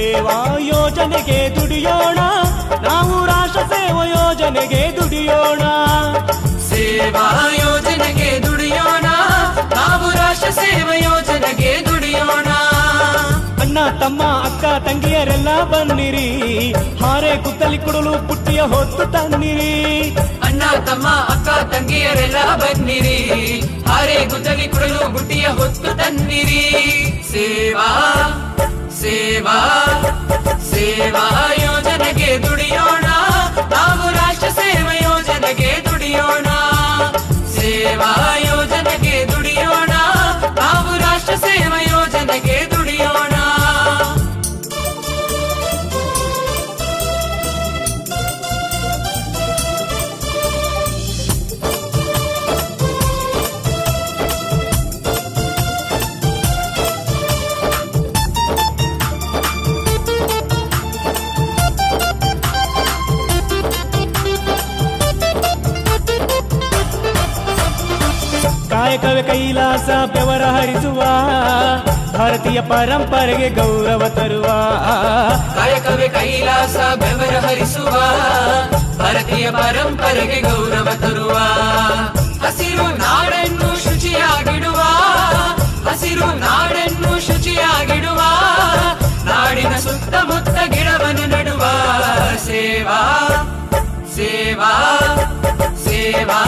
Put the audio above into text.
ಸೇವಾ ಯೋಜನೆಗೆ ದುಡಿಯೋಣ, ನಾವು ರಾಷ್ಟ್ರ ಸೇವಾ ಯೋಜನೆಗೆ ದುಡಿಯೋಣ. ಸೇವಾ ಯೋಜನೆಗೆ ದುಡಿಯೋಣ, ನಾವು ರಾಷ್ಟ್ರ ಸೇವಾ ಯೋಜನೆಗೆ ದುಡಿಯೋಣ. ಅಣ್ಣ ತಮ್ಮ ಅಕ್ಕ ತಂಗಿಯರೆಲ್ಲ ಬನ್ನಿರಿ, ಹಾರೆ ಕುತ್ತಲಿ ಕೊಡಲು ಪುಟ್ಟಿಯ ಹೊತ್ತು ತನ್ನಿರಿ. ಅಣ್ಣ ತಮ್ಮ ಅಕ್ಕ ತಂಗಿಯರೆಲ್ಲ ಬನ್ನಿರಿ, ಹಾರೆ ಗುದ್ದಲಿ ಕೊಡಲು ಬುಟ್ಟಿಯ ಹೊತ್ತು ತನ್ನಿರಿ. ಸೇವಾ ಸೇವಾ ಸೇವಾ ಯೋಜನೆಗೆ ದುಡಿಯೋಣ, ನಾವು ರಾಷ್ಟ್ರ ಸೇವಾ ಯೋಜನೆಗೆ ದುಡಿಯೋಣ. ಸೇವಾ ಯೋಜನೆಗೆ ದುಡಿಯೋಣ, ನಾವು ರಾಷ್ಟ್ರ ಸೇವಾ ಯೋಜನೆಗೆ ದುಡಿಯೋಣ. ಕಾಯಕವೇ ಕೈಲಾಸ ಬೆವರ ಹರಿಸುವ, ಭಾರತೀಯ ಪರಂಪರೆಗೆ ಗೌರವ ತರುವ. ಕಾಯಕವೇ ಕೈಲಾಸ ಬೆವರ ಹರಿಸುವ, ಭಾರತೀಯ ಪರಂಪರೆಗೆ ಗೌರವ ತರುವ. ಹಸಿರು ನಾಡನ್ನು ಶುಚಿಯಾಗಿಡುವ, ಹಸಿರು ನಾಡನ್ನು ಶುಚಿಯಾಗಿಡುವ, ನಾಡಿನ ಸುತ್ತಮುತ್ತ ಗಿಡವನ್ನು ನೆಡುವ. ಸೇವಾ ಸೇವಾ ಸೇವಾ